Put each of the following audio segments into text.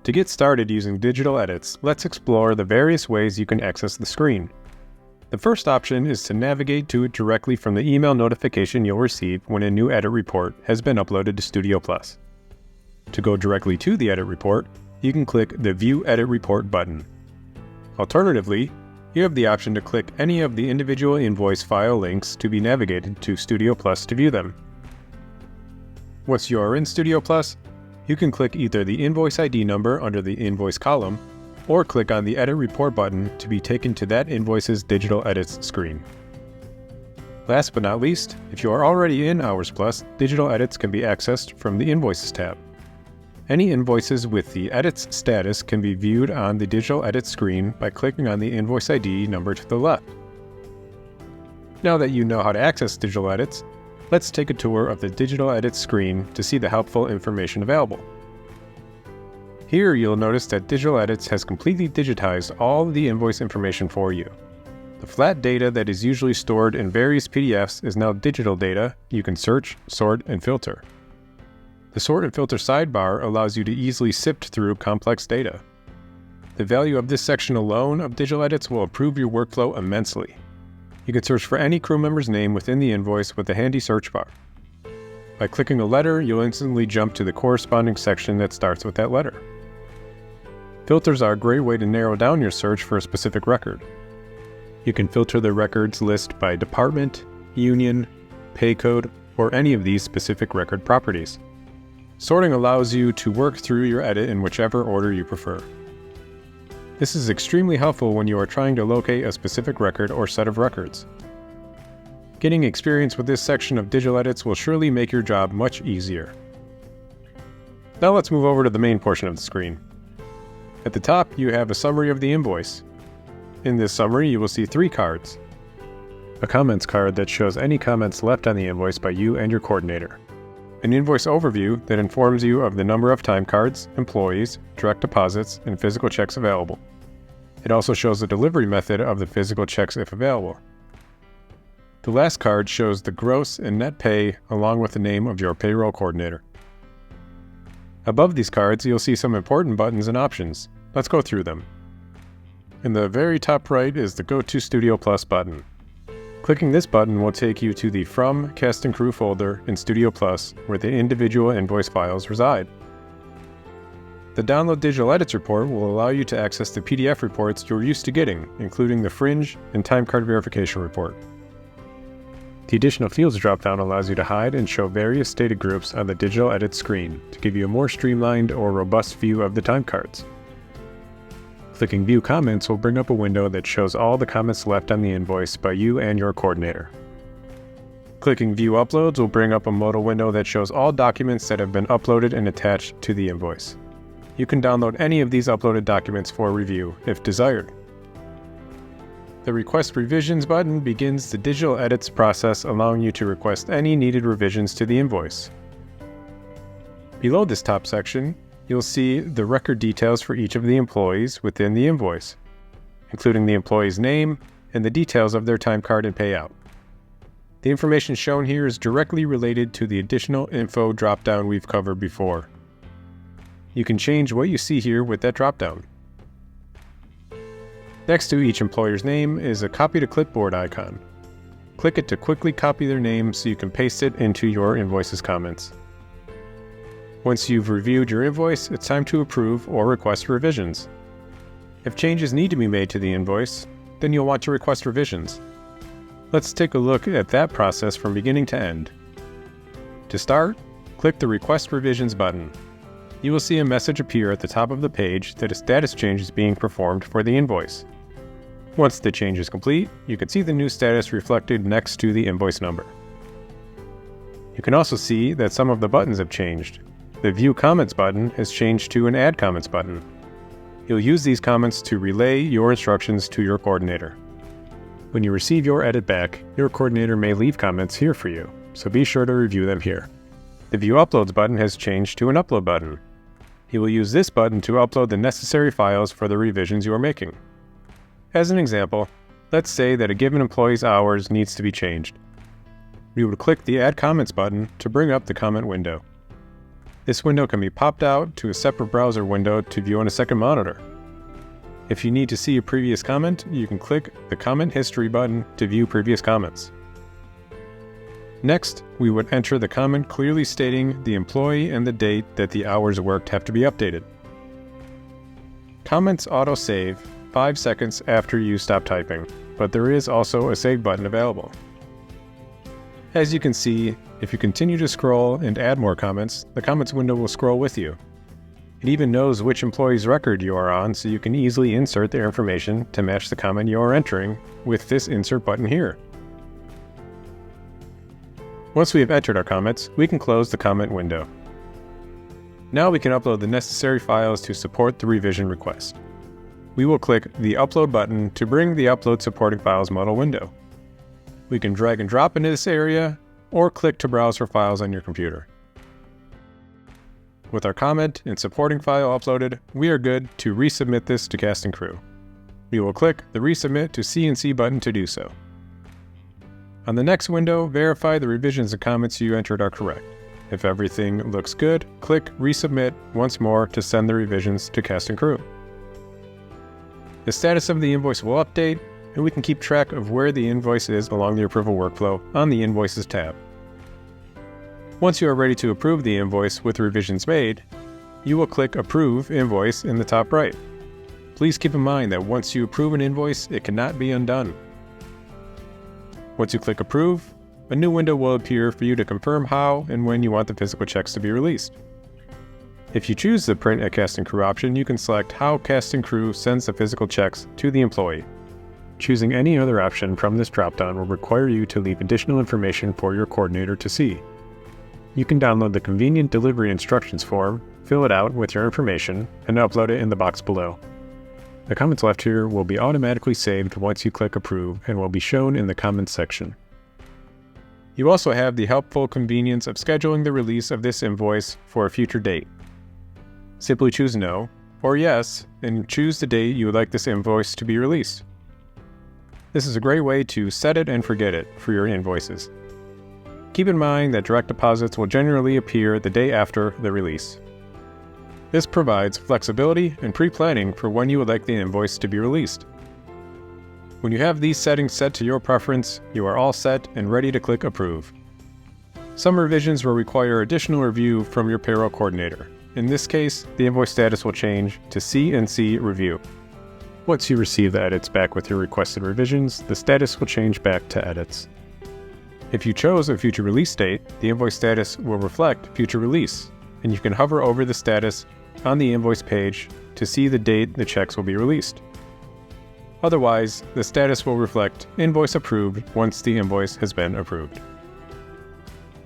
To get started using digital edits, let's explore the various ways you can access the screen. The first option is to navigate to it directly from the email notification you'll receive when a new edit report has been uploaded to Studio Plus. To go directly to the edit report, you can click the View Edit Report button. Alternatively, you have the option to click any of the individual invoice file links to be navigated to Studio Plus to view them. Once you are in Studio Plus, you can click either the invoice ID number under the invoice column, or click on the Edit Report button to be taken to that invoice's digital edits screen. Last but not least, if you are already in Hours Plus, digital edits can be accessed from the Invoices tab. Any invoices with the Edits status can be viewed on the digital edit screen by clicking on the invoice ID number to the left. Now that you know how to access digital edits, let's take a tour of the digital edit screen to see the helpful information available. Here you'll notice that Digital Edits has completely digitized all the invoice information for you. The flat data that is usually stored in various PDFs is now digital data you can search, sort, and filter. The Sort and Filter sidebar allows you to easily sift through complex data. The value of this section alone of Digital Edits will improve your workflow immensely. You can search for any crew member's name within the invoice with a handy search bar. By clicking a letter, you'll instantly jump to the corresponding section that starts with that letter. Filters are a great way to narrow down your search for a specific record. You can filter the records list by department, union, pay code, or any of these specific record properties. Sorting allows you to work through your edit in whichever order you prefer. This is extremely helpful when you are trying to locate a specific record or set of records. Getting experience with this section of digital edits will surely make your job much easier. Now let's move over to the main portion of the screen. At the top, you have a summary of the invoice. In this summary, you will see 3 cards. A comments card that shows any comments left on the invoice by you and your coordinator. An invoice overview that informs you of the number of time cards, employees, direct deposits, and physical checks available. It also shows the delivery method of the physical checks if available. The last card shows the gross and net pay along with the name of your payroll coordinator. Above these cards, you'll see some important buttons and options. Let's go through them. In the very top right is the Go to Studio Plus button. Clicking this button will take you to the From Cast and Crew folder in Studio Plus, where the individual invoice files reside. The Download Digital Edits report will allow you to access the PDF reports you're used to getting, including the Fringe and Time Card Verification report. The Additional Fields dropdown allows you to hide and show various data groups on the digital edit screen to give you a more streamlined or robust view of the time cards. Clicking View Comments will bring up a window that shows all the comments left on the invoice by you and your coordinator. Clicking View Uploads will bring up a modal window that shows all documents that have been uploaded and attached to the invoice. You can download any of these uploaded documents for review if desired. The Request Revisions button begins the digital edits process, allowing you to request any needed revisions to the invoice. Below this top section, you'll see the record details for each of the employees within the invoice, including the employee's name and the details of their time card and payout. The information shown here is directly related to the additional info dropdown we've covered before. You can change what you see here with that dropdown. Next to each employer's name is a Copy to Clipboard icon. Click it to quickly copy their name so you can paste it into your invoice's comments. Once you've reviewed your invoice, it's time to approve or request revisions. If changes need to be made to the invoice, then you'll want to request revisions. Let's take a look at that process from beginning to end. To start, click the Request Revisions button. You will see a message appear at the top of the page that a status change is being performed for the invoice. Once the change is complete, you can see the new status reflected next to the invoice number. You can also see that some of the buttons have changed. The View Comments button has changed to an Add Comments button. You'll use these comments to relay your instructions to your coordinator. When you receive your edit back, your coordinator may leave comments here for you, so be sure to review them here. The View Uploads button has changed to an Upload button. You will use this button to upload the necessary files for the revisions you are making. As an example, let's say that a given employee's hours needs to be changed. We would click the Add Comments button to bring up the comment window. This window can be popped out to a separate browser window to view on a second monitor. If you need to see a previous comment, you can click the Comment History button to view previous comments. Next, we would enter the comment clearly stating the employee and the date that the hours worked have to be updated. Comments auto-save 5 seconds after you stop typing, but there is also a save button available. As you can see, if you continue to scroll and add more comments, the comments window will scroll with you. It even knows which employee's record you are on, so you can easily insert their information to match the comment you are entering with this insert button here. Once we have entered our comments, we can close the comment window. Now we can upload the necessary files to support the revision request. We will click the Upload button to bring the Upload Supporting Files modal window. We can drag and drop into this area, or click to browse for files on your computer. With our comment and supporting file uploaded, we are good to resubmit this to Cast & Crew. We will click the Resubmit to C&C button to do so. On the next window, verify the revisions and comments you entered are correct. If everything looks good, click Resubmit once more to send the revisions to Cast & Crew. The status of the invoice will update, and we can keep track of where the invoice is along the approval workflow on the Invoices tab. Once you are ready to approve the invoice with revisions made, you will click Approve Invoice in the top right. Please keep in mind that once you approve an invoice, it cannot be undone. Once you click Approve, a new window will appear for you to confirm how and when you want the physical checks to be released. If you choose the Print at Cast & Crew option, you can select how Cast & Crew sends the physical checks to the employee. Choosing any other option from this dropdown will require you to leave additional information for your coordinator to see. You can download the convenient delivery instructions form, fill it out with your information, and upload it in the box below. The comments left here will be automatically saved once you click Approve and will be shown in the comments section. You also have the helpful convenience of scheduling the release of this invoice for a future date. Simply choose No or Yes and choose the date you would like this invoice to be released. This is a great way to set it and forget it for your invoices. Keep in mind that direct deposits will generally appear the day after the release. This provides flexibility and pre-planning for when you would like the invoice to be released. When you have these settings set to your preference, you are all set and ready to click Approve. Some revisions will require additional review from your payroll coordinator. In this case, the invoice status will change to C&C Review. Once you receive the edits back with your requested revisions, the status will change back to Edits. If you chose a future release date, the invoice status will reflect future release, and you can hover over the status on the invoice page to see the date the checks will be released. Otherwise, the status will reflect Invoice Approved once the invoice has been approved.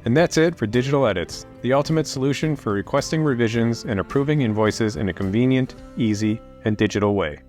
And that's it for Digital Edits, the ultimate solution for requesting revisions and approving invoices in a convenient, easy, and digital way.